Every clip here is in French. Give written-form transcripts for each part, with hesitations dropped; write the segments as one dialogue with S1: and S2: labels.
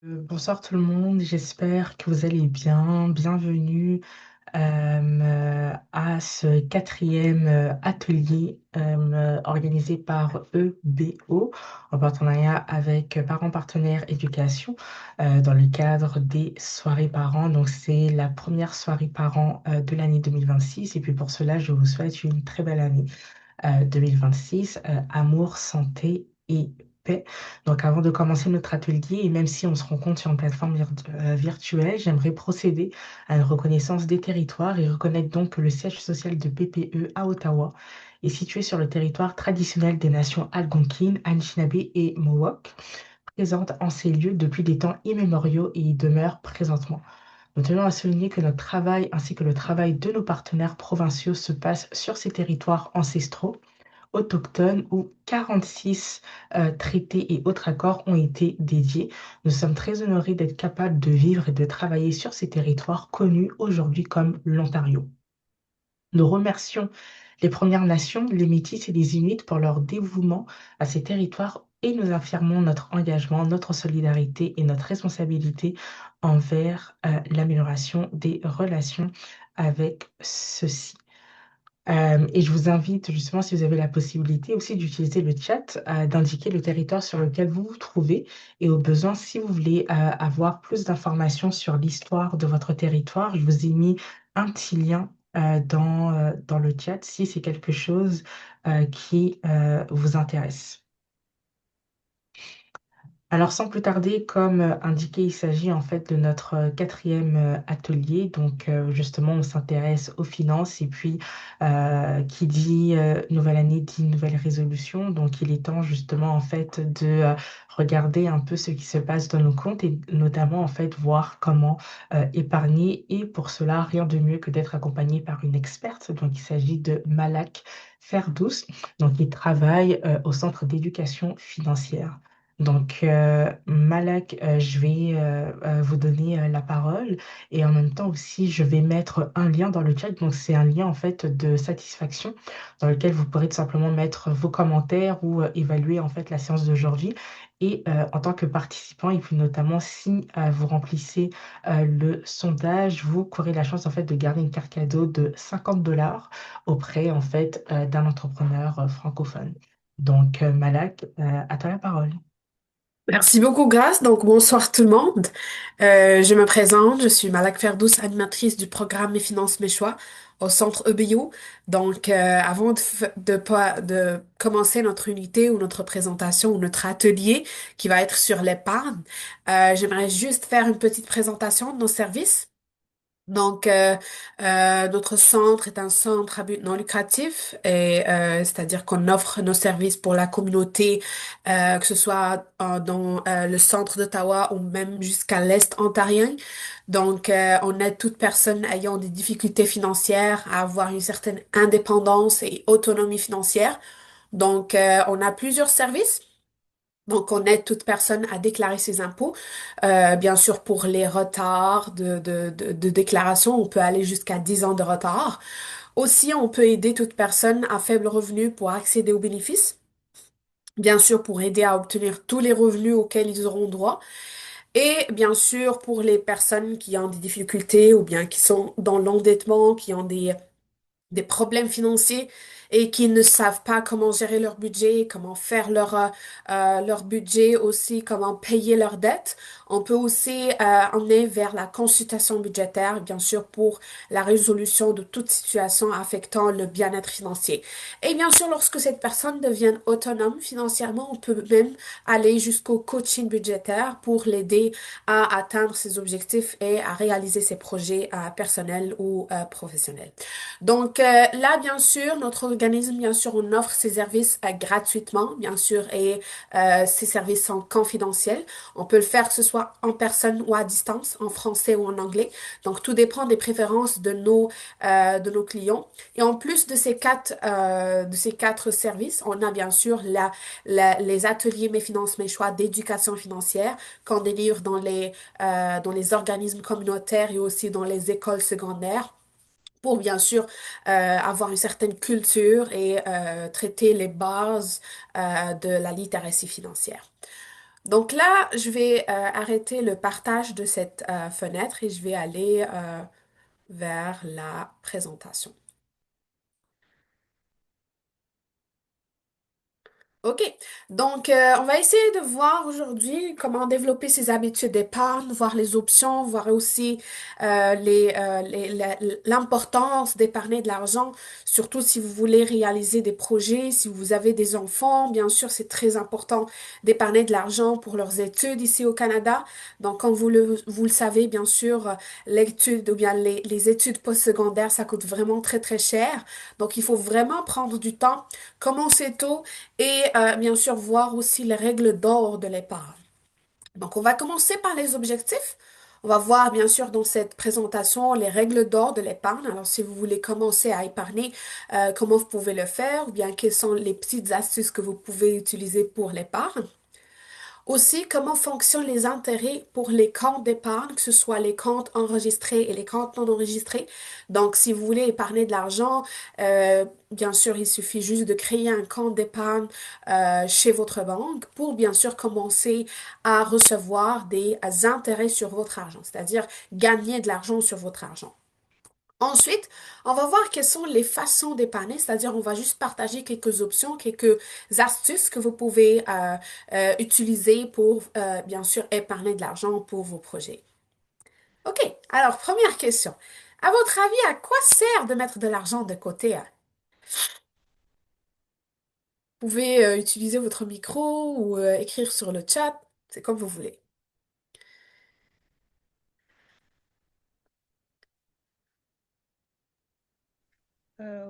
S1: Bonsoir tout le monde, j'espère que vous allez bien. Bienvenue à ce quatrième atelier organisé par EBO en partenariat avec Parents Partenaires Éducation dans le cadre des soirées parents. Donc c'est la première soirée parents de l'année 2026 et puis pour cela je vous souhaite une très belle année 2026, amour, santé et paix. Donc, avant de commencer notre atelier, et même si on se rencontre sur une plateforme virtuelle, j'aimerais procéder à une reconnaissance des territoires et reconnaître donc que le siège social de PPE à Ottawa est situé sur le territoire traditionnel des nations Algonquin, Anishinaabe et Mohawk, présente en ces lieux depuis des temps immémoriaux et y demeure présentement. Nous tenons à souligner que notre travail ainsi que le travail de nos partenaires provinciaux se passe sur ces territoires ancestraux, autochtones, où 46 traités et autres accords ont été dédiés. Nous sommes très honorés d'être capables de vivre et de travailler sur ces territoires connus aujourd'hui comme l'Ontario. Nous remercions les Premières Nations, les Métis et les Inuits pour leur dévouement à ces territoires et nous affirmons notre engagement, notre solidarité et notre responsabilité envers l'amélioration des relations avec ceux-ci. Et je vous invite justement, si vous avez la possibilité aussi d'utiliser le chat, d'indiquer le territoire sur lequel vous vous trouvez et au besoin, si vous voulez avoir plus d'informations sur l'histoire de votre territoire, je vous ai mis un petit lien dans le chat si c'est quelque chose qui vous intéresse. Alors, sans plus tarder, comme indiqué, il s'agit en fait de notre quatrième atelier. Donc, justement, on s'intéresse aux finances et puis qui dit nouvelle année dit nouvelle résolution. Donc, il est temps justement en fait de regarder un peu ce qui se passe dans nos comptes et notamment en fait voir comment épargner. Et pour cela, rien de mieux que d'être accompagné par une experte. Donc, il s'agit de Malak Ferdous, donc qui travaille au Centre d'éducation financière. Donc, Malak, je vais vous donner la parole et en même temps aussi, je vais mettre un lien dans le chat. Donc, c'est un lien en fait de satisfaction dans lequel vous pourrez tout simplement mettre vos commentaires ou évaluer en fait la séance d'aujourd'hui. Et en tant que participant, et puis notamment si vous remplissez le sondage, vous courez la chance en fait de garder une carte cadeau de 50 $ auprès en fait d'un entrepreneur francophone. Donc, Malak, à toi la parole.
S2: Merci beaucoup, Grace. Donc, bonsoir tout le monde. Je me présente, je suis Malak Ferdous, animatrice du programme Mes finances, mes choix au centre EBO. Donc, avant de commencer notre unité ou notre présentation ou notre atelier qui va être sur l'épargne, j'aimerais juste faire une petite présentation de nos services. Donc, notre centre est un centre à but non lucratif et c'est-à-dire qu'on offre nos services pour la communauté, que ce soit dans le centre d'Ottawa ou même jusqu'à l'Est ontarien. Donc, on aide toute personne ayant des difficultés financières à avoir une certaine indépendance et autonomie financière. Donc, on a plusieurs services. Donc, on aide toute personne à déclarer ses impôts. Bien sûr, pour les retards de déclaration, on peut aller jusqu'à 10 ans de retard. Aussi, on peut aider toute personne à faible revenu pour accéder aux bénéfices. Bien sûr, pour aider à obtenir tous les revenus auxquels ils auront droit. Et bien sûr, pour les personnes qui ont des difficultés ou bien qui sont dans l'endettement, qui ont des problèmes financiers et qui ne savent pas comment gérer leur budget, comment faire leur budget aussi, comment payer leurs dettes. On peut aussi emmener vers la consultation budgétaire, bien sûr, pour la résolution de toute situation affectant le bien-être financier. Et bien sûr, lorsque cette personne devient autonome financièrement, on peut même aller jusqu'au coaching budgétaire pour l'aider à atteindre ses objectifs et à réaliser ses projets personnels ou professionnels. Donc là, bien sûr, notre organisme, bien sûr, on offre ces services gratuitement, bien sûr, et ces services sont confidentiels. On peut le faire que ce soit en personne ou à distance, en français ou en anglais. Donc tout dépend des préférences de nos clients. Et en plus de ces quatre services, on a bien sûr les ateliers Mes finances, mes choix d'éducation financière qu'on délivre dans les organismes communautaires et aussi dans les écoles secondaires pour bien sûr avoir une certaine culture et traiter les bases de la littératie financière. Donc là, je vais arrêter le partage de cette fenêtre et je vais aller vers la présentation. OK. Donc, on va essayer de voir aujourd'hui comment développer ses habitudes d'épargne, voir les options, voir aussi l'importance d'épargner de l'argent, surtout si vous voulez réaliser des projets, si vous avez des enfants. Bien sûr, c'est très important d'épargner de l'argent pour leurs études ici au Canada. Donc, comme vous le savez, bien sûr, l'étude ou bien les études postsecondaires, ça coûte vraiment très, très cher. Donc, il faut vraiment prendre du temps, commencer tôt et bien sûr voir aussi les règles d'or de l'épargne. Donc, on va commencer par les objectifs. On va voir bien sûr dans cette présentation les règles d'or de l'épargne. Alors, si vous voulez commencer à épargner, comment vous pouvez le faire ou bien quelles sont les petites astuces que vous pouvez utiliser pour l'épargne. Aussi, comment fonctionnent les intérêts pour les comptes d'épargne, que ce soit les comptes enregistrés et les comptes non enregistrés. Donc, si vous voulez épargner de l'argent, bien sûr, il suffit juste de créer un compte d'épargne chez votre banque pour, bien sûr, commencer à recevoir des intérêts sur votre argent, c'est-à-dire gagner de l'argent sur votre argent. Ensuite, on va voir quelles sont les façons d'épargner, c'est-à-dire on va juste partager quelques options, quelques astuces que vous pouvez utiliser pour, bien sûr, épargner de l'argent pour vos projets. OK, alors première question. À votre avis, à quoi sert de mettre de l'argent de côté, hein? Vous pouvez utiliser votre micro ou écrire sur le chat, c'est comme vous voulez.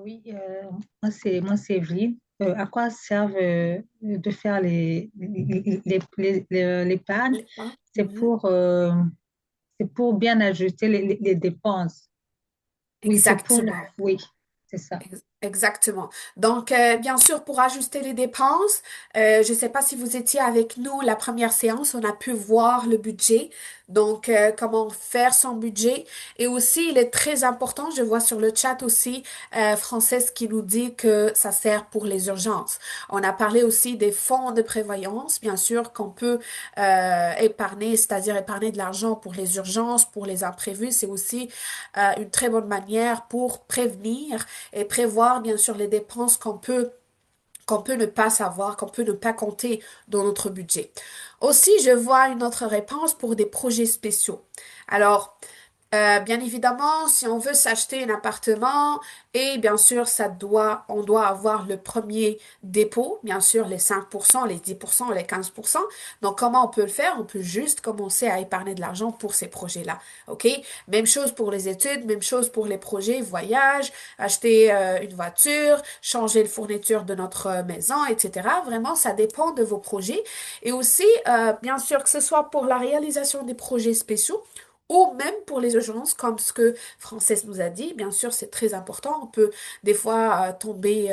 S3: Oui, moi c'est Evelyne. À quoi servent de faire l'épargne?
S2: L'épargne.
S3: C'est
S2: Mhm.
S3: pour bien ajuster les dépenses. Oui,
S2: Exactement.
S3: oui, c'est ça.
S2: Exactement. Donc, bien sûr, pour ajuster les dépenses, je ne sais pas si vous étiez avec nous la première séance, on a pu voir le budget, donc comment faire son budget. Et aussi, il est très important, je vois sur le chat aussi, Frances qui nous dit que ça sert pour les urgences. On a parlé aussi des fonds de prévoyance, bien sûr, qu'on peut épargner, c'est-à-dire épargner de l'argent pour les urgences, pour les imprévus. C'est aussi une très bonne manière pour prévenir et prévoir bien sûr les dépenses qu'on peut ne pas savoir, qu'on peut ne pas compter dans notre budget. Aussi, je vois une autre réponse pour des projets spéciaux. Alors, bien évidemment, si on veut s'acheter un appartement, et bien sûr, on doit avoir le premier dépôt, bien sûr, les 5%, les 10%, les 15%. Donc, comment on peut le faire? On peut juste commencer à épargner de l'argent pour ces projets-là. OK? Même chose pour les études, même chose pour les projets, voyage, acheter une voiture, changer la fourniture de notre maison, etc. Vraiment, ça dépend de vos projets. Et aussi, bien sûr, que ce soit pour la réalisation des projets spéciaux, ou même pour les urgences, comme ce que Frances nous a dit. Bien sûr, c'est très important. On peut des fois tomber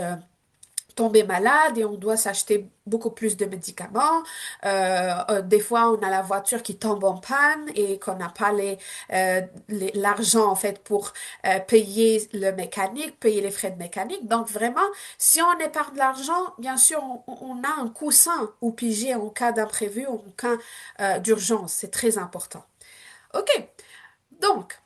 S2: malade et on doit s'acheter beaucoup plus de médicaments. Des fois, on a la voiture qui tombe en panne et qu'on n'a pas l'argent en fait pour payer le mécanique, payer les frais de mécanique. Donc vraiment, si on épargne de l'argent, bien sûr, on a un coussin ou pigé en cas d'imprévu, en cas d'urgence. C'est très important. OK. Donc,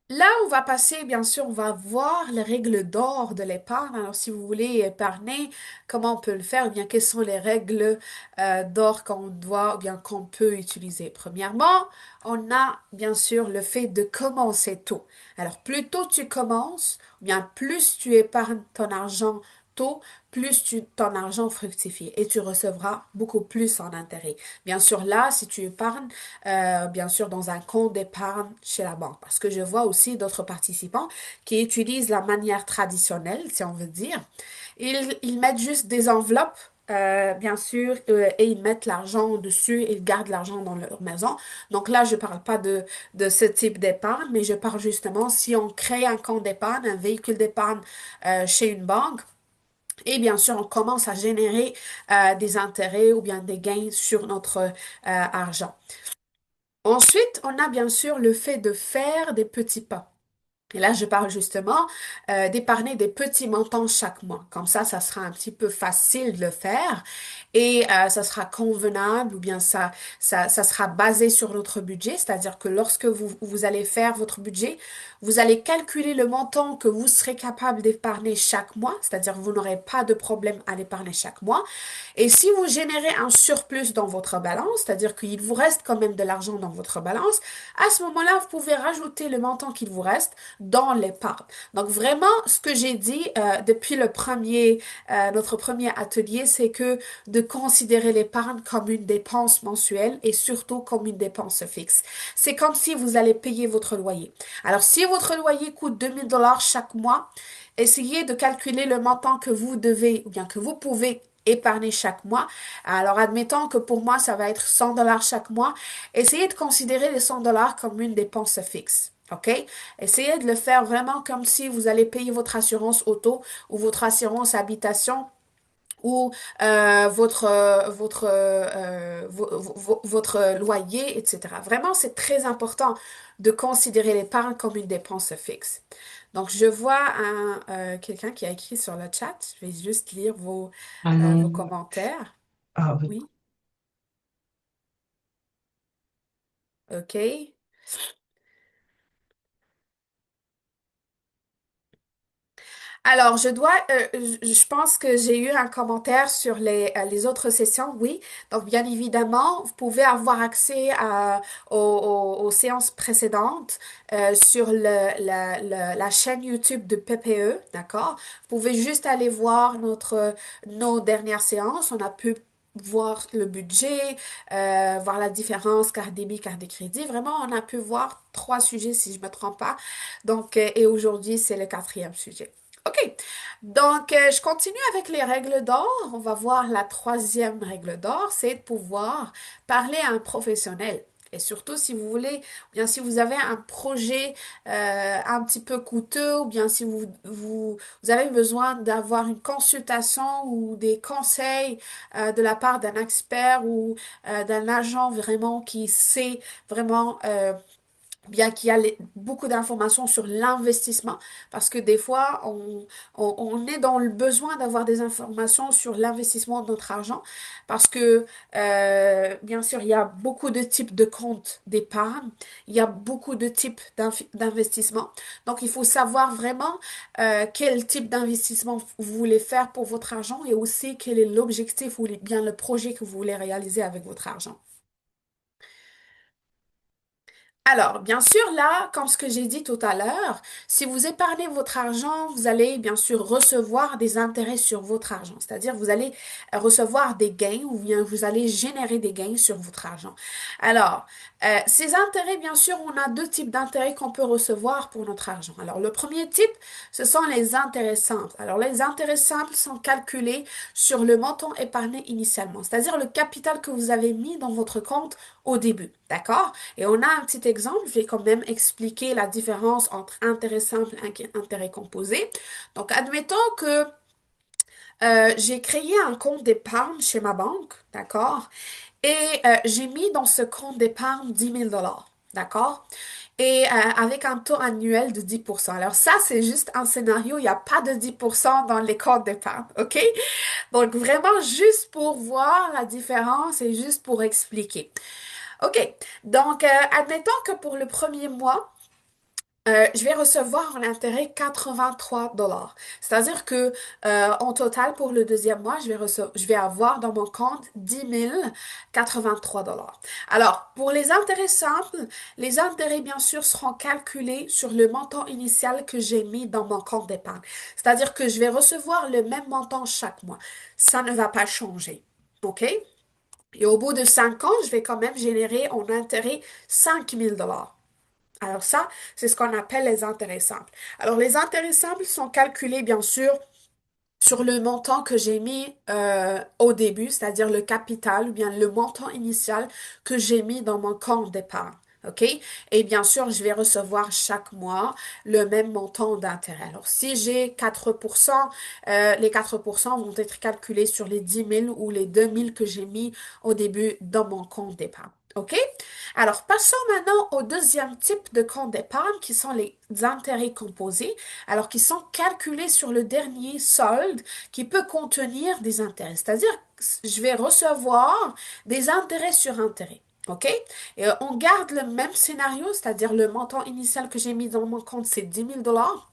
S2: là, on va passer, bien sûr, on va voir les règles d'or de l'épargne. Alors, si vous voulez épargner, comment on peut le faire, ou bien quelles sont les règles d'or qu'on doit, ou bien qu'on peut utiliser. Premièrement, on a, bien sûr, le fait de commencer tôt. Alors, plus tôt tu commences, ou bien plus tu épargnes ton argent tôt, plus ton argent fructifie et tu recevras beaucoup plus en intérêt. Bien sûr, là, si tu épargnes, bien sûr, dans un compte d'épargne chez la banque. Parce que je vois aussi d'autres participants qui utilisent la manière traditionnelle, si on veut dire. Ils mettent juste des enveloppes, bien sûr, et ils mettent l'argent dessus, ils gardent l'argent dans leur maison. Donc là, je parle pas de ce type d'épargne, mais je parle justement si on crée un compte d'épargne, un véhicule d'épargne chez une banque. Et bien sûr, on commence à générer des intérêts ou bien des gains sur notre argent. Ensuite, on a bien sûr le fait de faire des petits pas. Et là, je parle justement d'épargner des petits montants chaque mois. Comme ça sera un petit peu facile de le faire et ça sera convenable ou bien ça sera basé sur notre budget. C'est-à-dire que lorsque vous allez faire votre budget, vous allez calculer le montant que vous serez capable d'épargner chaque mois. C'est-à-dire que vous n'aurez pas de problème à l'épargner chaque mois. Et si vous générez un surplus dans votre balance, c'est-à-dire qu'il vous reste quand même de l'argent dans votre balance, à ce moment-là, vous pouvez rajouter le montant qu'il vous reste dans l'épargne. Donc vraiment, ce que j'ai dit depuis notre premier atelier, c'est que de considérer l'épargne comme une dépense mensuelle et surtout comme une dépense fixe. C'est comme si vous allez payer votre loyer. Alors si votre loyer coûte 2000 $ chaque mois, essayez de calculer le montant que vous devez ou bien que vous pouvez épargner chaque mois. Alors, admettons que pour moi, ça va être 100 $ chaque mois. Essayez de considérer les 100 $ comme une dépense fixe. OK? Essayez de le faire vraiment comme si vous allez payer votre assurance auto ou votre assurance habitation ou votre loyer, etc. Vraiment, c'est très important de considérer l'épargne comme une dépense fixe. Donc, je vois quelqu'un qui a écrit sur le chat. Je vais juste lire vos
S1: Alors,
S2: commentaires.
S1: ah oui.
S2: Oui, OK. Alors, je pense que j'ai eu un commentaire sur les autres sessions, oui. Donc, bien évidemment, vous pouvez avoir accès aux séances précédentes sur la chaîne YouTube de PPE, d'accord? Vous pouvez juste aller voir nos dernières séances. On a pu voir le budget, voir la différence carte débit, carte de crédit. Vraiment, on a pu voir trois sujets, si je me trompe pas. Donc, et aujourd'hui, c'est le quatrième sujet. OK. Donc, je continue avec les règles d'or. On va voir la troisième règle d'or, c'est de pouvoir parler à un professionnel. Et surtout, si vous voulez, ou bien si vous avez un projet un petit peu coûteux, ou bien si vous avez besoin d'avoir une consultation ou des conseils de la part d'un expert ou d'un agent vraiment qui sait vraiment bien qu'il y a beaucoup d'informations sur l'investissement, parce que des fois, on est dans le besoin d'avoir des informations sur l'investissement de notre argent, parce que, bien sûr, il y a beaucoup de types de comptes d'épargne, il y a beaucoup de types d'investissement. Donc, il faut savoir vraiment quel type d'investissement vous voulez faire pour votre argent et aussi quel est l'objectif ou bien le projet que vous voulez réaliser avec votre argent. Alors, bien sûr, là, comme ce que j'ai dit tout à l'heure, si vous épargnez votre argent, vous allez bien sûr recevoir des intérêts sur votre argent. C'est-à-dire, vous allez recevoir des gains ou bien vous allez générer des gains sur votre argent. Alors, ces intérêts, bien sûr, on a deux types d'intérêts qu'on peut recevoir pour notre argent. Alors, le premier type, ce sont les intérêts simples. Alors, les intérêts simples sont calculés sur le montant épargné initialement, c'est-à-dire le capital que vous avez mis dans votre compte au début. D'accord? Et on a un petit exemple, je vais quand même expliquer la différence entre intérêt simple et intérêt composé. Donc, admettons que j'ai créé un compte d'épargne chez ma banque, d'accord? Et j'ai mis dans ce compte d'épargne 10 000 $, d'accord? Et avec un taux annuel de 10%. Alors ça, c'est juste un scénario, il n'y a pas de 10% dans les comptes d'épargne, OK? Donc vraiment juste pour voir la différence et juste pour expliquer. OK. Donc, admettons que pour le premier mois, je vais recevoir en intérêt 83 $. C'est-à-dire que en total, pour le deuxième mois, je vais avoir dans mon compte 10 083 $. Alors, pour les intérêts simples, les intérêts, bien sûr, seront calculés sur le montant initial que j'ai mis dans mon compte d'épargne. C'est-à-dire que je vais recevoir le même montant chaque mois. Ça ne va pas changer. OK? Et au bout de 5 ans, je vais quand même générer en intérêt 5 000 $. Alors ça, c'est ce qu'on appelle les intérêts simples. Alors les intérêts simples sont calculés bien sûr sur le montant que j'ai mis au début, c'est-à-dire le capital ou bien le montant initial que j'ai mis dans mon compte d'épargne. OK? Et bien sûr, je vais recevoir chaque mois le même montant d'intérêt. Alors, si j'ai 4%, les 4% vont être calculés sur les 10 000 ou les 2 000 que j'ai mis au début dans mon compte d'épargne. OK? Alors, passons maintenant au deuxième type de compte d'épargne qui sont les intérêts composés, alors qui sont calculés sur le dernier solde qui peut contenir des intérêts. C'est-à-dire, je vais recevoir des intérêts sur intérêts. OK? Et on garde le même scénario, c'est-à-dire le montant initial que j'ai mis dans mon compte, c'est 10 000 $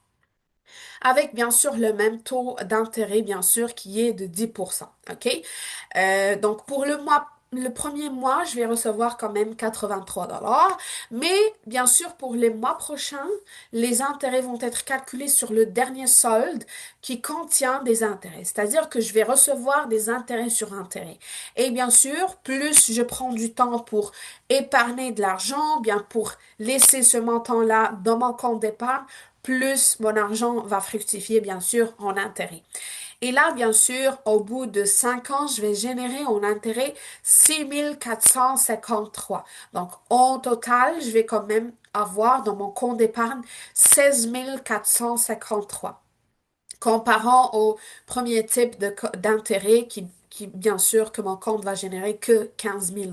S2: avec bien sûr le même taux d'intérêt, bien sûr, qui est de 10%. OK? Donc, pour le premier mois, je vais recevoir quand même 83 dollars. Mais, bien sûr, pour les mois prochains, les intérêts vont être calculés sur le dernier solde qui contient des intérêts. C'est-à-dire que je vais recevoir des intérêts sur intérêts. Et bien sûr, plus je prends du temps pour épargner de l'argent, bien pour laisser ce montant-là dans mon compte d'épargne, plus mon argent va fructifier, bien sûr, en intérêt. Et là, bien sûr, au bout de 5 ans, je vais générer en intérêt 6 453. Donc, en total, je vais quand même avoir dans mon compte d'épargne 16 453 comparant au premier type d'intérêt bien sûr, que mon compte va générer que 15 000 $.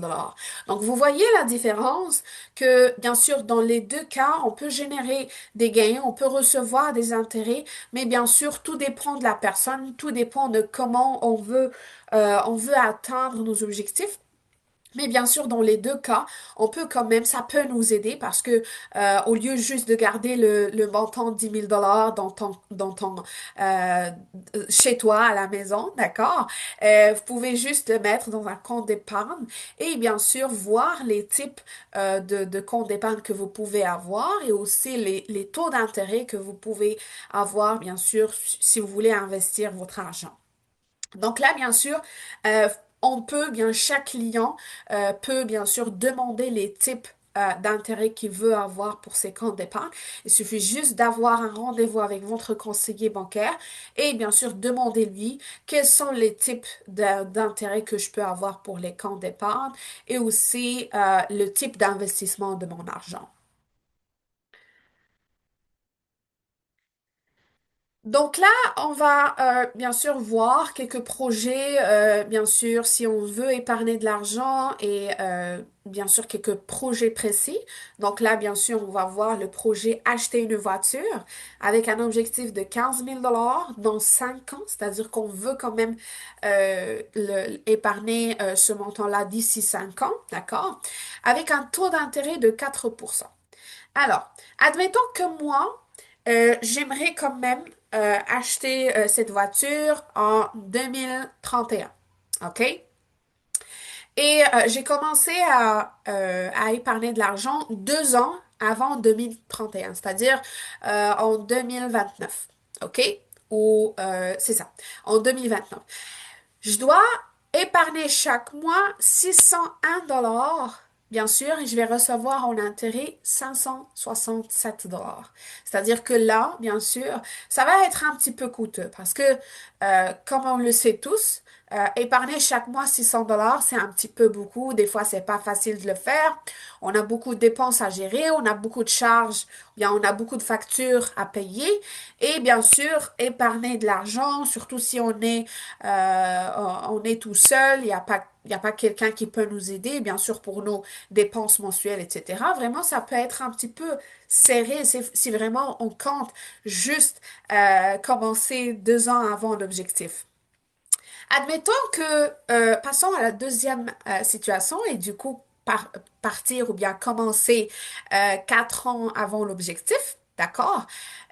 S2: Donc, vous voyez la différence que, bien sûr, dans les deux cas, on peut générer des gains, on peut recevoir des intérêts, mais bien sûr, tout dépend de la personne, tout dépend de comment on veut atteindre nos objectifs. Mais bien sûr, dans les deux cas, on peut quand même, ça peut nous aider parce que au lieu juste de garder le montant de 10 000 $ euh, chez toi à la maison, d'accord? Vous pouvez juste le mettre dans un compte d'épargne et bien sûr voir les types de comptes d'épargne que vous pouvez avoir et aussi les taux d'intérêt que vous pouvez avoir, bien sûr, si vous voulez investir votre argent. Donc là, bien sûr, euh, chaque client peut bien sûr demander les types d'intérêts qu'il veut avoir pour ses comptes d'épargne. Il suffit juste d'avoir un rendez-vous avec votre conseiller bancaire et bien sûr demander lui quels sont les types d'intérêts que je peux avoir pour les comptes d'épargne et aussi le type d'investissement de mon argent. Donc là, on va bien sûr voir quelques projets, bien sûr, si on veut épargner de l'argent et bien sûr quelques projets précis. Donc là, bien sûr, on va voir le projet acheter une voiture avec un objectif de 15 000 $ dans 5 ans, c'est-à-dire qu'on veut quand même épargner ce montant-là d'ici 5 ans, d'accord? Avec un taux d'intérêt de 4%. Alors, admettons que moi, j'aimerais quand même acheter cette voiture en 2031. OK? Et j'ai commencé à épargner de l'argent 2 ans avant 2031, c'est-à-dire en 2029. OK? Ou c'est ça, en 2029. Je dois épargner chaque mois 601 $, bien sûr, et je vais recevoir en intérêt 567 $. C'est-à-dire que là, bien sûr, ça va être un petit peu coûteux parce que, comme on le sait tous, épargner chaque mois 600 $, c'est un petit peu beaucoup. Des fois, c'est pas facile de le faire. On a beaucoup de dépenses à gérer, on a beaucoup de charges, bien, on a beaucoup de factures à payer. Et bien sûr, épargner de l'argent, surtout si on est tout seul, il y a pas quelqu'un qui peut nous aider, bien sûr, pour nos dépenses mensuelles, etc. Vraiment, ça peut être un petit peu serré si vraiment on compte juste commencer 2 ans avant l'objectif. Admettons que, passons à la deuxième situation et du coup, partir ou bien commencer 4 ans avant l'objectif, d'accord?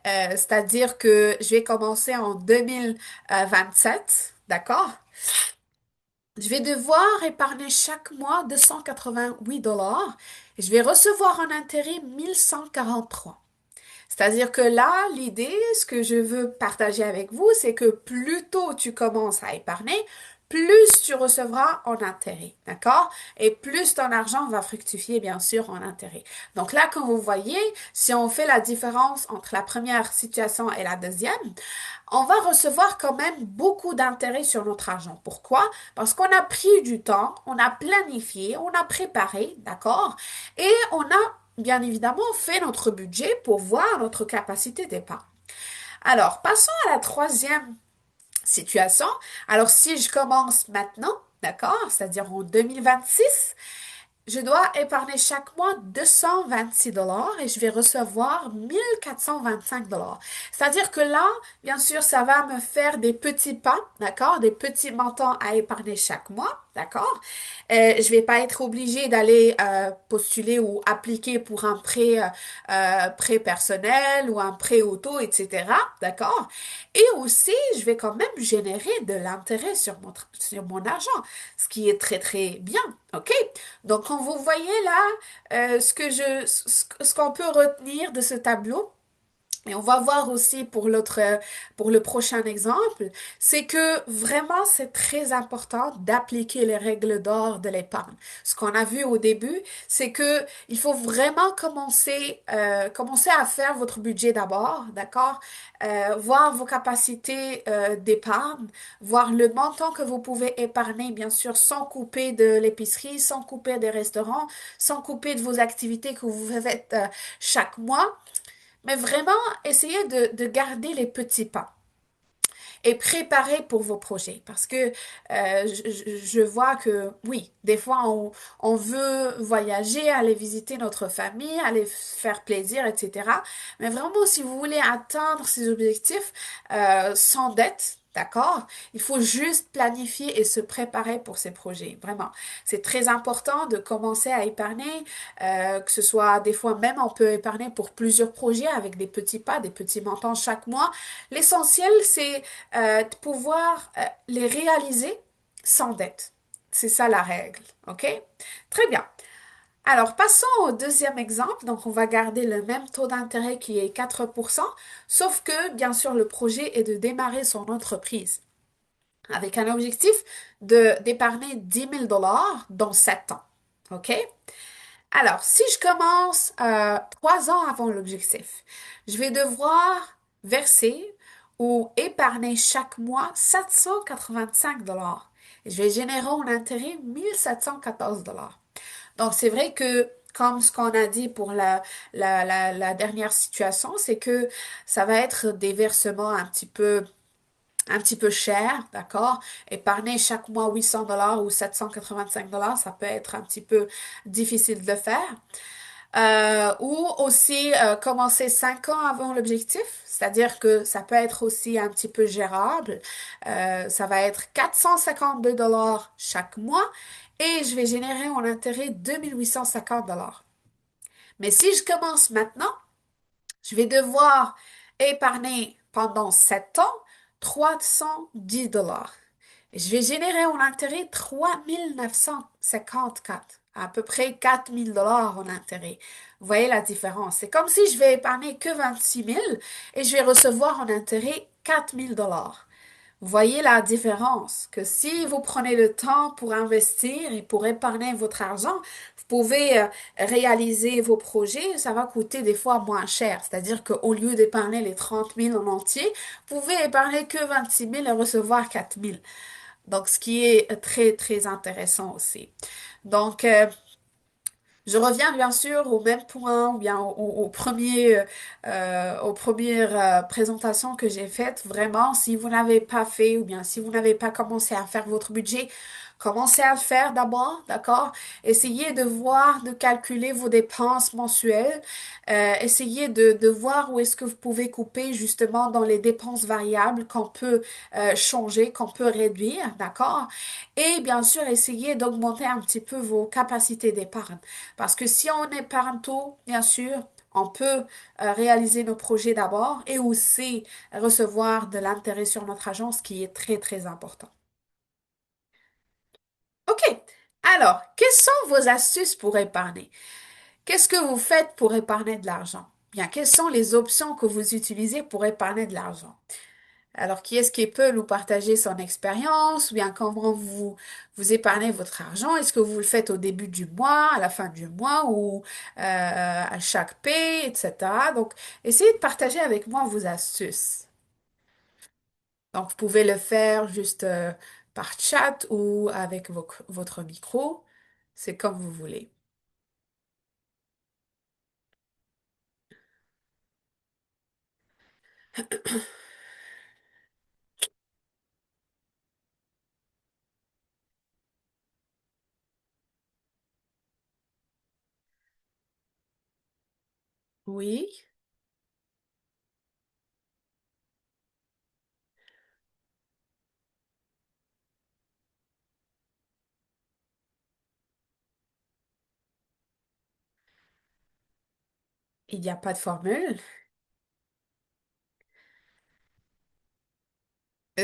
S2: C'est-à-dire que je vais commencer en 2027, d'accord? Je vais devoir épargner chaque mois 288 $ et je vais recevoir en intérêt 1143. C'est-à-dire que là, l'idée, ce que je veux partager avec vous, c'est que plus tôt tu commences à épargner, plus tu recevras en intérêt, d'accord? Et plus ton argent va fructifier, bien sûr, en intérêt. Donc là, comme vous voyez, si on fait la différence entre la première situation et la deuxième, on va recevoir quand même beaucoup d'intérêt sur notre argent. Pourquoi? Parce qu'on a pris du temps, on a planifié, on a préparé, d'accord? Et on a bien évidemment fait notre budget pour voir notre capacité d'épargne. Alors, passons à la troisième situation. Alors, si je commence maintenant, d'accord, c'est-à-dire en 2026, Je dois épargner chaque mois 226 $ et je vais recevoir 1425 $. C'est-à-dire que là, bien sûr, ça va me faire des petits pas, d'accord? Des petits montants à épargner chaque mois, d'accord? Je vais pas être obligée d'aller postuler ou appliquer pour un prêt personnel ou un prêt auto, etc., d'accord? Et aussi, je vais quand même générer de l'intérêt sur mon argent, ce qui est très, très bien, ok? Donc, quand vous voyez là, ce qu'on peut retenir de ce tableau, et on va voir aussi pour le prochain exemple, c'est que vraiment c'est très important d'appliquer les règles d'or de l'épargne. Ce qu'on a vu au début, c'est que il faut vraiment commencer à faire votre budget d'abord, d'accord? Voir vos capacités d'épargne, voir le montant que vous pouvez épargner, bien sûr, sans couper de l'épicerie, sans couper des restaurants, sans couper de vos activités que vous faites chaque mois. Mais vraiment, essayez de garder les petits pas et préparer pour vos projets. Parce que je vois que, oui, des fois, on veut voyager, aller visiter notre famille, aller faire plaisir, etc. Mais vraiment, si vous voulez atteindre ces objectifs sans dette, d'accord, il faut juste planifier et se préparer pour ces projets. Vraiment, c'est très important de commencer à épargner, que ce soit des fois même on peut épargner pour plusieurs projets avec des petits pas, des petits montants chaque mois. L'essentiel, c'est de pouvoir les réaliser sans dette. C'est ça la règle, ok? Très bien. Alors, passons au deuxième exemple. Donc, on va garder le même taux d'intérêt qui est 4%, sauf que, bien sûr, le projet est de démarrer son entreprise avec un objectif d'épargner 10 000 $ dans 7 ans. OK? Alors, si je commence 3 ans avant l'objectif, je vais devoir verser ou épargner chaque mois 785 $. Et je vais générer en intérêt 1714 $. Donc, c'est vrai que, comme ce qu'on a dit pour la dernière situation, c'est que ça va être des versements un petit peu cher, d'accord? Épargner chaque mois 800 $ ou 785 $, ça peut être un petit peu difficile de faire. Ou aussi commencer 5 ans avant l'objectif, c'est-à-dire que ça peut être aussi un petit peu gérable. Ça va être 452 $ chaque mois et je vais générer en intérêt 2850 $. Mais si je commence maintenant, je vais devoir épargner pendant 7 ans 310 $. Et je vais générer en intérêt 3954, à peu près 4000 $ en intérêt. Vous voyez la différence? C'est comme si je vais épargner que 26 000 et je vais recevoir en intérêt 4000 $. Vous voyez la différence, que si vous prenez le temps pour investir et pour épargner votre argent, vous pouvez réaliser vos projets, ça va coûter des fois moins cher. C'est-à-dire qu'au lieu d'épargner les 30 000 en entier, vous pouvez épargner que 26 000 et recevoir 4 000. Donc, ce qui est très, très intéressant aussi. Donc, je reviens bien sûr au même point, ou bien aux premières présentations que j'ai faites. Vraiment, si vous n'avez pas fait, ou bien si vous n'avez pas commencé à faire votre budget, commencez à le faire d'abord, d'accord? Essayez de voir, de calculer vos dépenses mensuelles. Essayez de voir où est-ce que vous pouvez couper justement dans les dépenses variables qu'on peut changer, qu'on peut réduire, d'accord? Et bien sûr, essayez d'augmenter un petit peu vos capacités d'épargne. Parce que si on épargne tôt, bien sûr, on peut réaliser nos projets d'abord et aussi recevoir de l'intérêt sur notre argent, ce qui est très, très important. OK. Alors, quelles sont vos astuces pour épargner? Qu'est-ce que vous faites pour épargner de l'argent? Bien, quelles sont les options que vous utilisez pour épargner de l'argent? Alors, qui est-ce qui peut nous partager son expérience ou bien comment vous épargnez votre argent? Est-ce que vous le faites au début du mois, à la fin du mois ou à chaque paie, etc. Donc, essayez de partager avec moi vos astuces. Donc, vous pouvez le faire juste par chat ou avec votre micro. C'est comme vous voulez. Oui, il n'y a pas de formule.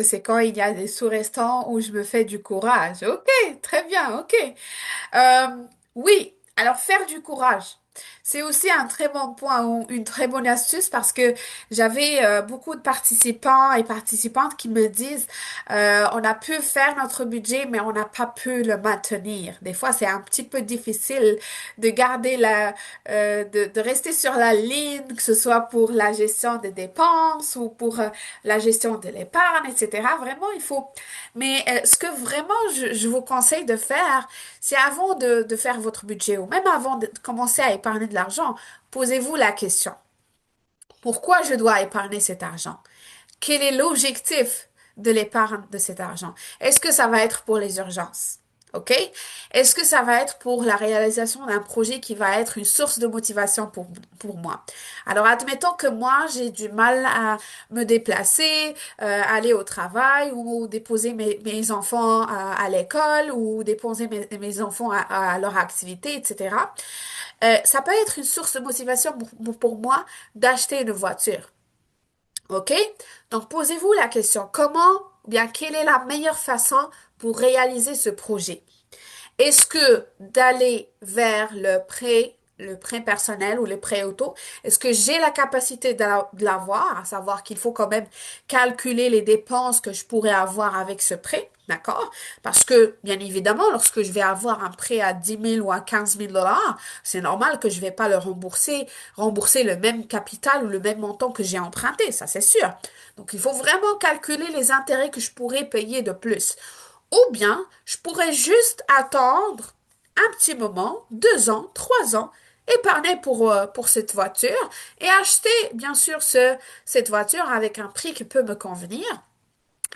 S2: C'est quand il y a des sous-restants où je me fais du courage. Ok, très bien, ok. Euh, oui, alors faire du courage. C'est aussi un très bon point ou une très bonne astuce parce que j'avais beaucoup de participants et participantes qui me disent on a pu faire notre budget mais on n'a pas pu le maintenir. Des fois, c'est un petit peu difficile de garder de rester sur la ligne, que ce soit pour la gestion des dépenses ou pour la gestion de l'épargne, etc. Vraiment, il faut. Mais ce que vraiment je vous conseille de faire, c'est avant de faire votre budget ou même avant de commencer à épargner de l'argent, posez-vous la question, pourquoi je dois épargner cet argent? Quel est l'objectif de l'épargne de cet argent? Est-ce que ça va être pour les urgences? OK? Est-ce que ça va être pour la réalisation d'un projet qui va être une source de motivation pour moi? Alors, admettons que moi, j'ai du mal à me déplacer, aller au travail ou déposer mes enfants à l'école ou déposer mes enfants à leur activité, etc. Ça peut être une source de motivation pour moi d'acheter une voiture. OK? Donc, posez-vous la question, comment, ou bien, quelle est la meilleure façon pour réaliser ce projet? Est-ce que d'aller vers le prêt personnel ou le prêt auto, est-ce que j'ai la capacité de l'avoir, à savoir qu'il faut quand même calculer les dépenses que je pourrais avoir avec ce prêt, d'accord? Parce que, bien évidemment, lorsque je vais avoir un prêt à 10 000 ou à 15 000 dollars, c'est normal que je vais pas le rembourser le même capital ou le même montant que j'ai emprunté, ça c'est sûr. Donc, il faut vraiment calculer les intérêts que je pourrais payer de plus. Ou bien, je pourrais juste attendre un petit moment, 2 ans, 3 ans, épargner pour cette voiture et acheter, bien sûr, cette voiture avec un prix qui peut me convenir.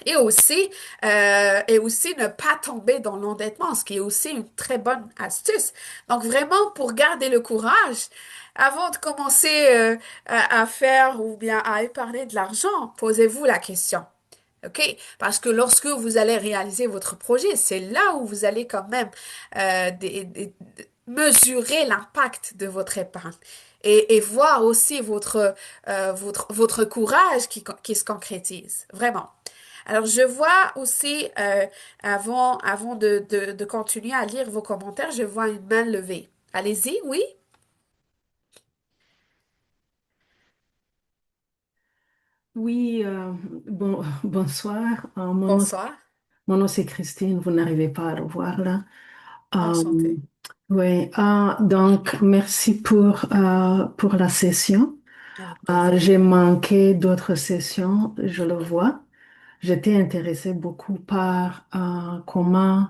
S2: Et aussi ne pas tomber dans l'endettement, ce qui est aussi une très bonne astuce. Donc vraiment, pour garder le courage, avant de commencer à faire ou bien à épargner de l'argent, posez-vous la question. OK? Parce que lorsque vous allez réaliser votre projet, c'est là où vous allez quand même mesurer l'impact de votre épargne et voir aussi votre courage qui se concrétise. Vraiment. Alors, je vois aussi, avant de continuer à lire vos commentaires, je vois une main levée. Allez-y, oui?
S4: Oui, bonsoir.
S2: Bonsoir.
S4: Mon nom c'est Christine, vous n'arrivez pas à le voir là. Euh,
S2: Enchantée.
S4: oui, donc merci pour la session.
S2: Avec plaisir.
S4: J'ai manqué d'autres sessions, je le vois. J'étais intéressée beaucoup par comment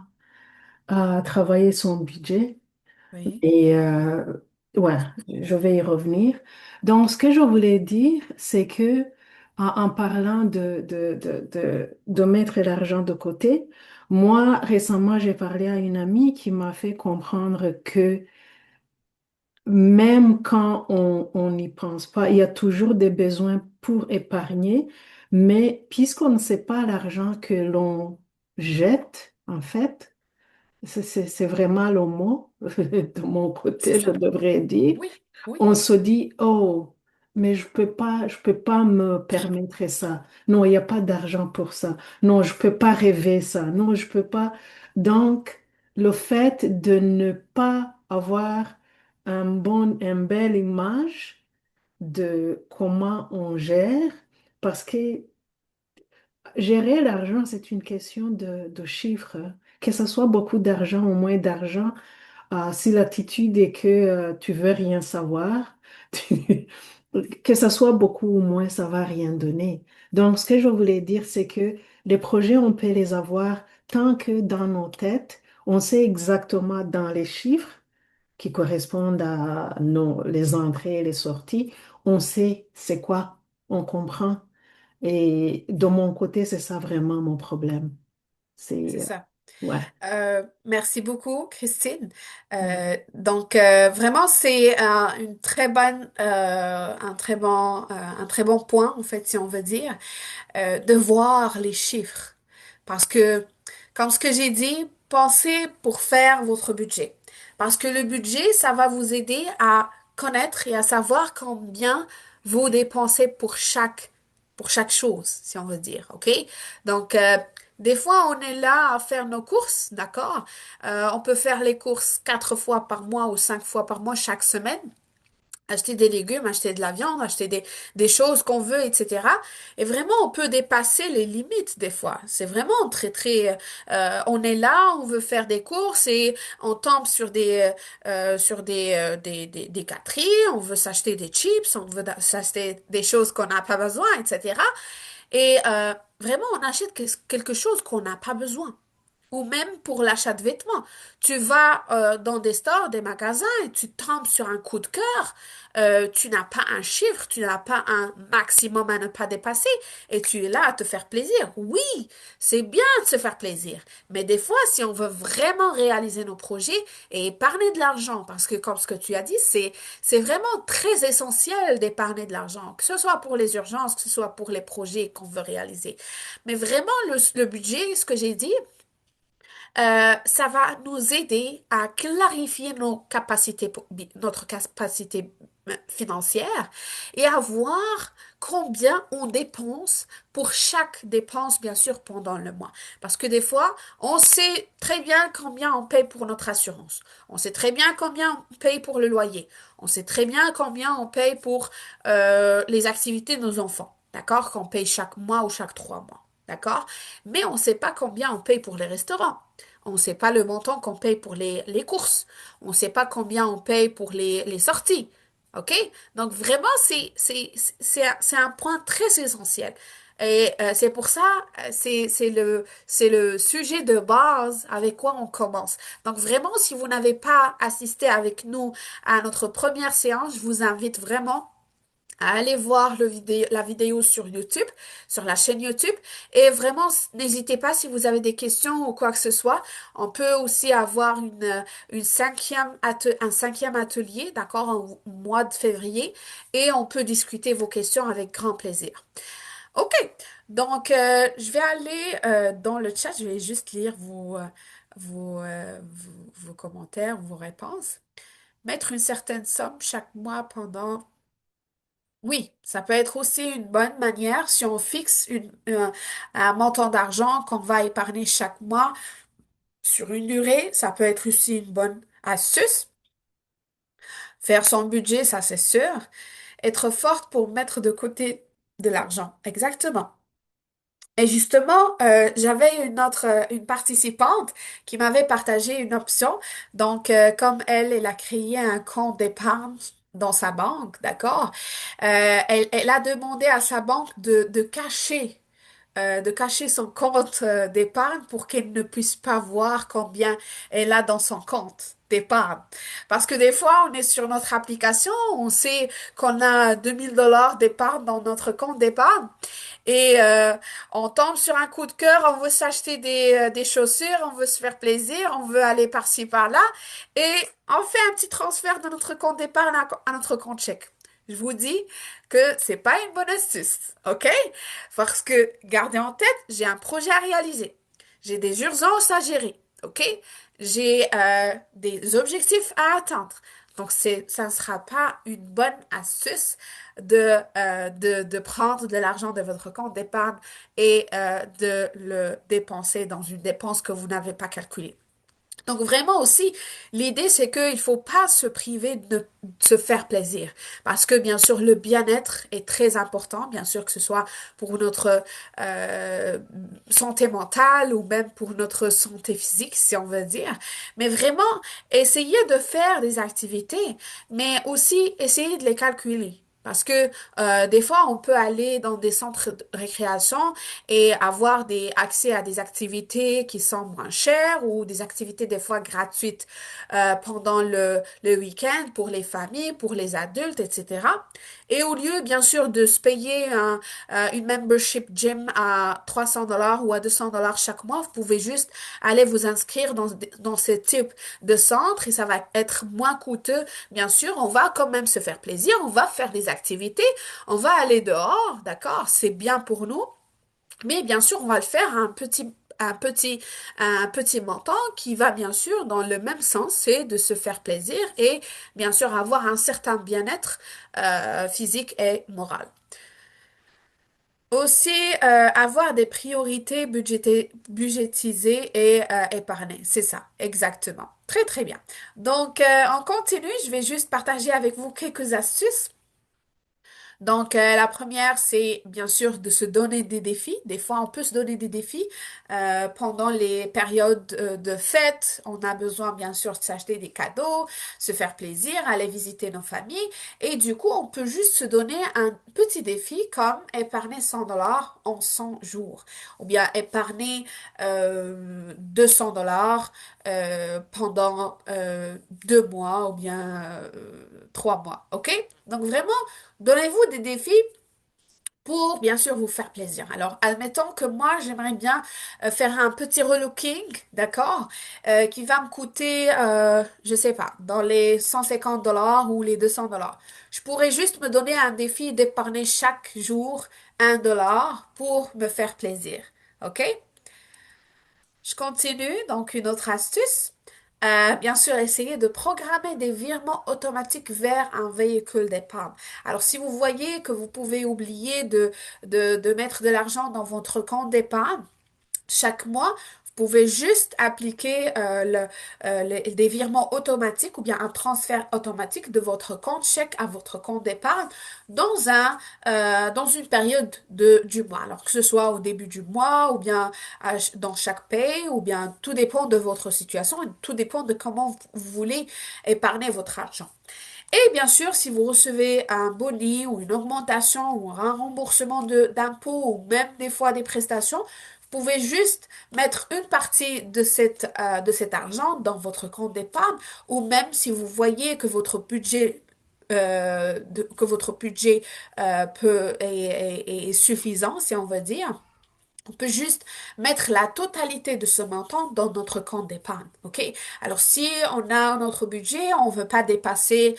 S4: travailler son budget.
S2: Oui,
S4: Et ouais, je vais y revenir. Donc, ce que je voulais dire, c'est que en parlant de mettre l'argent de côté, moi, récemment, j'ai parlé à une amie qui m'a fait comprendre que même quand on n'y pense pas, il y a toujours des besoins pour épargner, mais puisqu'on ne sait pas l'argent que l'on jette, en fait, c'est vraiment le mot de mon
S2: c'est
S4: côté, je
S2: ça.
S4: devrais dire.
S2: Oui, oui,
S4: On se dit, oh, mais je peux pas me permettre ça. Non, il n'y a pas d'argent pour ça. Non, je peux pas rêver ça. Non, je peux pas. Donc, le fait de ne pas avoir une belle image de comment on gère, parce que gérer l'argent, c'est une question de chiffres. Que ce soit beaucoup d'argent ou moins d'argent, si l'attitude est que tu veux rien savoir, tu- que ce soit beaucoup ou moins, ça va rien donner. Donc, ce que je voulais dire, c'est que les projets, on peut les avoir tant que dans nos têtes, on sait exactement dans les chiffres qui correspondent à les entrées et les sorties, on sait c'est quoi, on comprend. Et de mon côté, c'est ça vraiment mon problème.
S2: c'est
S4: C'est
S2: ça.
S4: Ouais.
S2: Merci beaucoup, Christine.
S4: Mm.
S2: Vraiment, c'est une très bonne, un très bon point, en fait, si on veut dire, de voir les chiffres. Parce que, comme ce que j'ai dit, pensez pour faire votre budget. Parce que le budget, ça va vous aider à connaître et à savoir combien vous dépensez pour chaque chose, si on veut dire, OK? Donc, des fois, on est là à faire nos courses, d'accord? On peut faire les courses 4 fois par mois ou 5 fois par mois chaque semaine. Acheter des légumes, acheter de la viande, acheter des choses qu'on veut, etc. Et vraiment, on peut dépasser les limites des fois. C'est vraiment on est là, on veut faire des courses et on tombe sur des gâteries, on veut s'acheter des chips, on veut s'acheter des choses qu'on n'a pas besoin, etc. Et vraiment, on achète quelque chose qu'on n'a pas besoin. Ou même pour l'achat de vêtements. Tu vas dans des stores, des magasins et tu tombes sur un coup de cœur. Tu n'as pas un chiffre, tu n'as pas un maximum à ne pas dépasser et tu es là à te faire plaisir. Oui, c'est bien de se faire plaisir. Mais des fois, si on veut vraiment réaliser nos projets et épargner de l'argent, parce que comme ce que tu as dit, c'est vraiment très essentiel d'épargner de l'argent, que ce soit pour les urgences, que ce soit pour les projets qu'on veut réaliser. Mais vraiment, le budget, ce que j'ai dit, ça va nous aider à clarifier notre capacité financière et à voir combien on dépense pour chaque dépense, bien sûr, pendant le mois. Parce que des fois, on sait très bien combien on paye pour notre assurance. On sait très bien combien on paye pour le loyer. On sait très bien combien on paye pour les activités de nos enfants. D'accord? Qu'on paye chaque mois ou chaque 3 mois. D'accord? Mais on ne sait pas combien on paye pour les restaurants. On ne sait pas le montant qu'on paye pour les courses. On ne sait pas combien on paye pour les sorties. OK? Donc vraiment, c'est un point très essentiel. Et c'est pour ça, c'est le sujet de base avec quoi on commence. Donc vraiment, si vous n'avez pas assisté avec nous à notre première séance, je vous invite vraiment à aller voir la vidéo sur YouTube, sur la chaîne YouTube. Et vraiment, n'hésitez pas si vous avez des questions ou quoi que ce soit. On peut aussi avoir un cinquième atelier, d'accord, en mois de février. Et on peut discuter vos questions avec grand plaisir. OK. Donc, je vais aller dans le chat. Je vais juste lire vos commentaires, vos réponses. Mettre une certaine somme chaque mois pendant oui, ça peut être aussi une bonne manière si on fixe un montant d'argent qu'on va épargner chaque mois sur une durée. Ça peut être aussi une bonne astuce. Faire son budget, ça c'est sûr. Être forte pour mettre de côté de l'argent. Exactement. Et justement, j'avais une participante qui m'avait partagé une option. Donc, comme elle a créé un compte d'épargne dans sa banque, d'accord? Elle a demandé à sa banque de cacher son compte d'épargne pour qu'elle ne puisse pas voir combien elle a dans son compte d'épargne. Parce que des fois, on est sur notre application, on sait qu'on a 2000 $ d'épargne dans notre compte d'épargne et on tombe sur un coup de cœur, on veut s'acheter des chaussures, on veut se faire plaisir, on veut aller par-ci, par-là et on fait un petit transfert de notre compte d'épargne à notre compte chèque. Je vous dis que c'est pas une bonne astuce, OK? Parce que, gardez en tête, j'ai un projet à réaliser. J'ai des urgences à gérer, OK? J'ai des objectifs à atteindre. Donc, ça ne sera pas une bonne astuce de prendre de l'argent de votre compte d'épargne et de le dépenser dans une dépense que vous n'avez pas calculée. Donc vraiment aussi, l'idée c'est qu'il faut pas se priver de se faire plaisir parce que bien sûr le bien-être est très important, bien sûr que ce soit pour notre euh, santé mentale ou même pour notre santé physique si on veut dire, mais vraiment essayer de faire des activités, mais aussi essayer de les calculer. Parce que des fois, on peut aller dans des centres de récréation et avoir des accès à des activités qui sont moins chères ou des activités des fois gratuites pendant le week-end pour les familles, pour les adultes, etc. Et au lieu, bien sûr, de se payer une membership gym à 300 dollars ou à 200 dollars chaque mois, vous pouvez juste aller vous inscrire dans ce type de centre et ça va être moins coûteux. Bien sûr, on va quand même se faire plaisir, on va faire des activités, on va aller dehors, d'accord? C'est bien pour nous, mais bien sûr, on va le faire à un petit montant qui va bien sûr dans le même sens, c'est de se faire plaisir et bien sûr avoir un certain bien-être physique et moral. Aussi, avoir des priorités budgétisées et épargnées. C'est ça, exactement. Très, très bien. Donc, on continue. Je vais juste partager avec vous quelques astuces. Donc, la première, c'est bien sûr de se donner des défis. Des fois, on peut se donner des défis pendant les périodes de fête. On a besoin, bien sûr, de s'acheter des cadeaux, se faire plaisir, aller visiter nos familles. Et du coup, on peut juste se donner un petit défi comme épargner 100 dollars en 100 jours. Ou bien épargner 200 dollars pendant 2 mois ou bien 3 mois. OK? Donc, vraiment, donnez-vous des défis pour bien sûr vous faire plaisir. Alors, admettons que moi, j'aimerais bien faire un petit relooking, d'accord, qui va me coûter, je sais pas, dans les 150 dollars ou les 200 dollars. Je pourrais juste me donner un défi d'épargner chaque jour 1 dollar pour me faire plaisir. OK? Je continue, donc une autre astuce. Bien sûr, essayez de programmer des virements automatiques vers un véhicule d'épargne. Alors, si vous voyez que vous pouvez oublier de mettre de l'argent dans votre compte d'épargne, chaque mois, vous pouvez juste appliquer des virements automatiques ou bien un transfert automatique de votre compte chèque à votre compte d'épargne dans une période du mois. Alors que ce soit au début du mois ou bien dans chaque paye ou bien tout dépend de votre situation et tout dépend de comment vous voulez épargner votre argent. Et bien sûr, si vous recevez un boni ou une augmentation ou un remboursement d'impôts ou même des fois des prestations, vous pouvez juste mettre une partie de cet argent dans votre compte d'épargne ou même si vous voyez que votre budget est suffisant, si on veut dire. On peut juste mettre la totalité de ce montant dans notre compte d'épargne, ok? Alors, si on a notre budget, on ne veut pas dépasser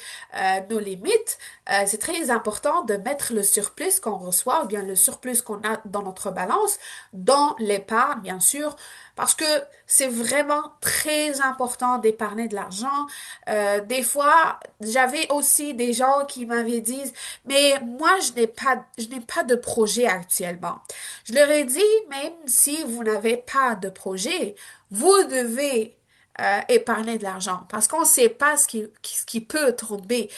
S2: nos limites, c'est très important de mettre le surplus qu'on reçoit ou bien le surplus qu'on a dans notre balance dans l'épargne, bien sûr, parce que c'est vraiment très important d'épargner de l'argent. Des fois, j'avais aussi des gens qui m'avaient dit, mais moi, je n'ai pas de projet actuellement. Je leur ai dit, même si vous n'avez pas de projet, vous devez épargner de l'argent parce qu'on ne sait pas ce qui peut tomber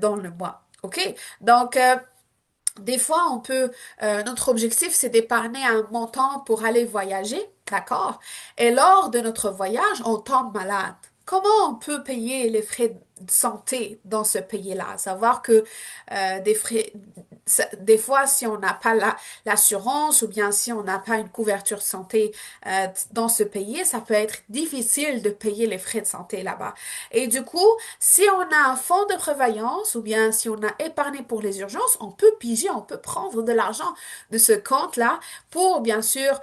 S2: dans le mois. OK? Donc, des fois, notre objectif, c'est d'épargner un montant pour aller voyager, d'accord? Et lors de notre voyage, on tombe malade. Comment on peut payer les frais de santé dans ce pays-là? Savoir que des frais, des fois, si on n'a pas l'assurance ou bien si on n'a pas une couverture santé dans ce pays, ça peut être difficile de payer les frais de santé là-bas. Et du coup, si on a un fonds de prévoyance ou bien si on a épargné pour les urgences, on peut piger, on peut prendre de l'argent de ce compte-là pour bien sûr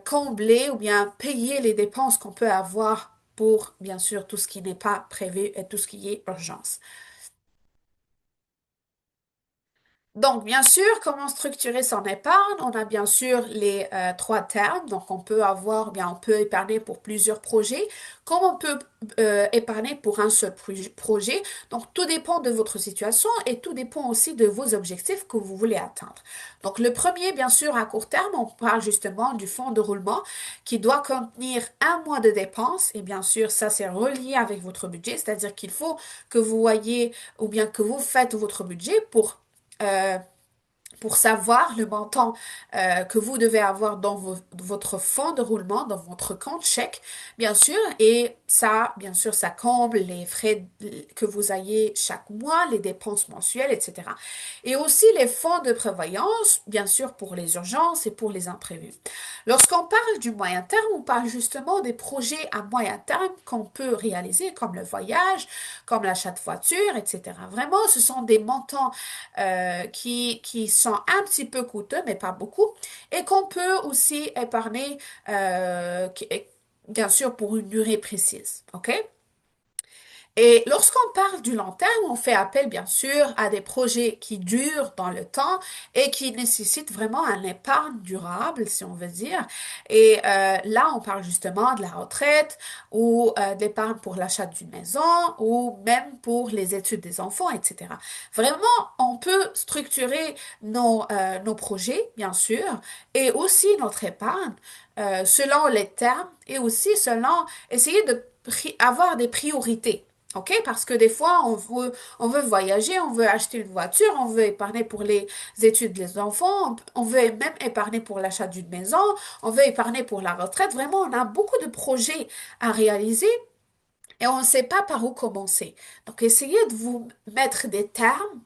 S2: combler ou bien payer les dépenses qu'on peut avoir pour bien sûr tout ce qui n'est pas prévu et tout ce qui est urgence. Donc, bien sûr, comment structurer son épargne? On a bien sûr les trois termes. Donc, on peut avoir, bien, on peut épargner pour plusieurs projets, comme on peut épargner pour un seul projet. Donc, tout dépend de votre situation et tout dépend aussi de vos objectifs que vous voulez atteindre. Donc, le premier, bien sûr, à court terme, on parle justement du fonds de roulement qui doit contenir un mois de dépenses. Et bien sûr, ça, c'est relié avec votre budget, c'est-à-dire qu'il faut que vous voyez ou bien que vous faites votre budget euh, pour savoir le montant que vous devez avoir dans votre fonds de roulement, dans votre compte chèque, bien sûr, et ça, bien sûr, ça comble les frais que vous ayez chaque mois, les dépenses mensuelles, etc. Et aussi les fonds de prévoyance, bien sûr, pour les urgences et pour les imprévus. Lorsqu'on parle du moyen terme, on parle justement des projets à moyen terme qu'on peut réaliser, comme le voyage, comme l'achat de voiture, etc. Vraiment, ce sont des montants qui sont un petit peu coûteux, mais pas beaucoup, et qu'on peut aussi épargner, bien sûr, pour une durée précise. OK? Et lorsqu'on parle du long terme, on fait appel bien sûr à des projets qui durent dans le temps et qui nécessitent vraiment un épargne durable, si on veut dire. Et là, on parle justement de la retraite ou d'épargne pour l'achat d'une maison ou même pour les études des enfants, etc. Vraiment, on peut structurer nos projets, bien sûr, et aussi notre épargne selon les termes et aussi selon essayer de avoir des priorités. OK? Parce que des fois, on veut voyager, on veut acheter une voiture, on veut épargner pour les études des enfants, on veut même épargner pour l'achat d'une maison, on veut épargner pour la retraite. Vraiment, on a beaucoup de projets à réaliser et on ne sait pas par où commencer. Donc, essayez de vous mettre des termes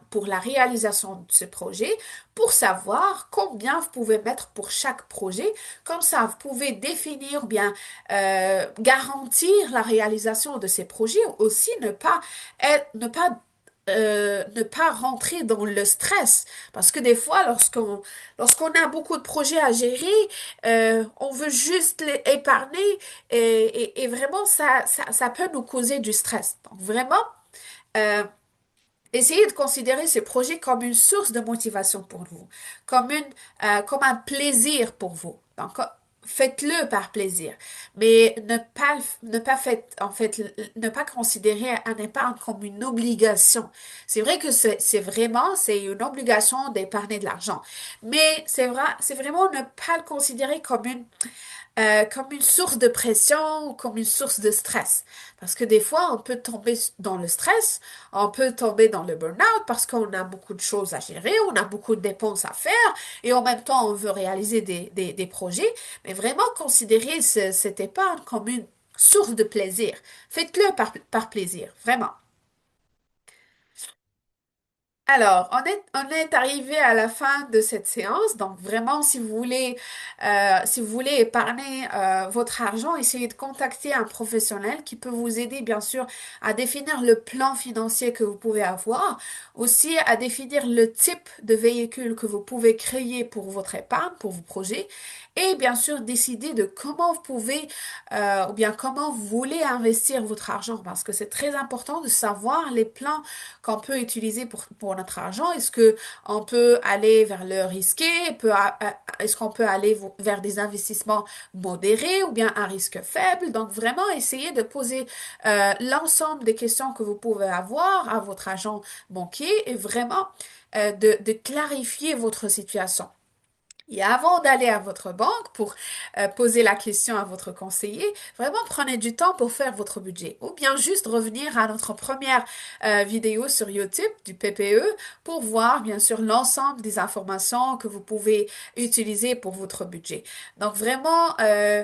S2: pour la réalisation de ce projet pour savoir combien vous pouvez mettre pour chaque projet. Comme ça, vous pouvez définir ou bien garantir la réalisation de ces projets. Aussi, ne pas rentrer dans le stress. Parce que des fois, lorsqu'on a beaucoup de projets à gérer, on veut juste les épargner et vraiment, ça peut nous causer du stress. Donc, vraiment, euh, essayez de considérer ce projet comme une source de motivation pour vous, comme un plaisir pour vous. Donc, faites-le par plaisir, mais ne pas en fait, ne pas considérer un épargne comme une obligation. C'est vrai que c'est une obligation d'épargner de l'argent, mais c'est vraiment ne pas le considérer comme une source de pression ou comme une source de stress. Parce que des fois, on peut tomber dans le stress, on peut tomber dans le burn-out parce qu'on a beaucoup de choses à gérer, on a beaucoup de dépenses à faire et en même temps, on veut réaliser des projets. Mais vraiment considérer cette épargne comme une source de plaisir. Faites-le par plaisir, vraiment. Alors, on est arrivé à la fin de cette séance. Donc, vraiment, si vous voulez épargner votre argent, essayez de contacter un professionnel qui peut vous aider, bien sûr, à définir le plan financier que vous pouvez avoir, aussi à définir le type de véhicule que vous pouvez créer pour votre épargne, pour vos projets, et bien sûr, décider de comment vous pouvez ou bien comment vous voulez investir votre argent, parce que c'est très important de savoir les plans qu'on peut utiliser pour notre argent. Est-ce que on peut aller vers le risqué? Est-ce qu'on peut aller vers des investissements modérés ou bien un risque faible? Donc, vraiment, essayez de poser l'ensemble des questions que vous pouvez avoir à votre agent banquier et vraiment de clarifier votre situation. Et avant d'aller à votre banque pour poser la question à votre conseiller, vraiment prenez du temps pour faire votre budget. Ou bien juste revenir à notre première vidéo sur YouTube du PPE pour voir bien sûr l'ensemble des informations que vous pouvez utiliser pour votre budget. Donc vraiment, euh,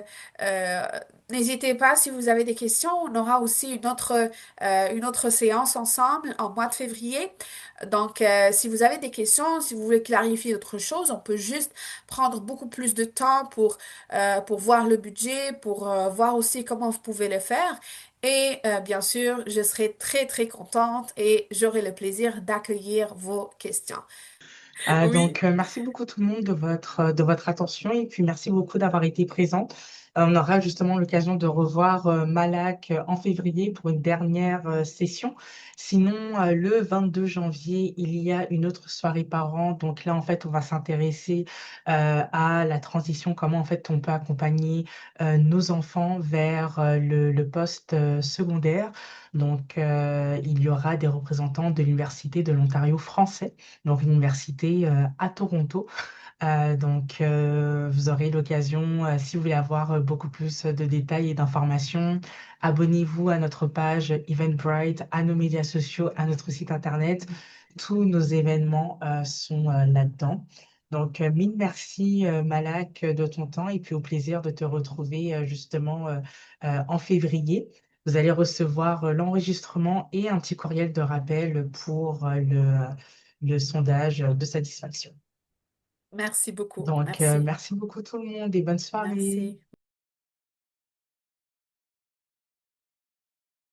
S2: n'hésitez pas si vous avez des questions. On aura aussi une autre séance ensemble en mois de février. Donc, si vous avez des questions, si vous voulez clarifier autre chose, on peut juste prendre beaucoup plus de temps pour voir le budget, pour voir aussi comment vous pouvez le faire. Et bien sûr, je serai très, très contente et j'aurai le plaisir d'accueillir vos questions. Oui.
S1: Merci beaucoup tout le monde de votre attention et puis merci beaucoup d'avoir été présent. On aura justement l'occasion de revoir Malak en février pour une dernière session. Sinon, le 22 janvier, il y a une autre soirée par an. Donc là, en fait, on va s'intéresser à la transition, comment en fait on peut accompagner nos enfants vers le poste secondaire. Il y aura des représentants de l'Université de l'Ontario français, donc une université à Toronto. Vous aurez l'occasion, si vous voulez avoir beaucoup plus de détails et d'informations, abonnez-vous à notre page Eventbrite, à nos médias sociaux, à notre site internet. Tous nos événements sont là-dedans. Donc, mille merci, Malak, de ton temps et puis au plaisir de te retrouver justement en février. Vous allez recevoir l'enregistrement et un petit courriel de rappel pour le sondage de satisfaction.
S2: Merci beaucoup.
S1: Donc,
S2: Merci.
S1: merci beaucoup tout le monde et bonne soirée.
S2: Merci.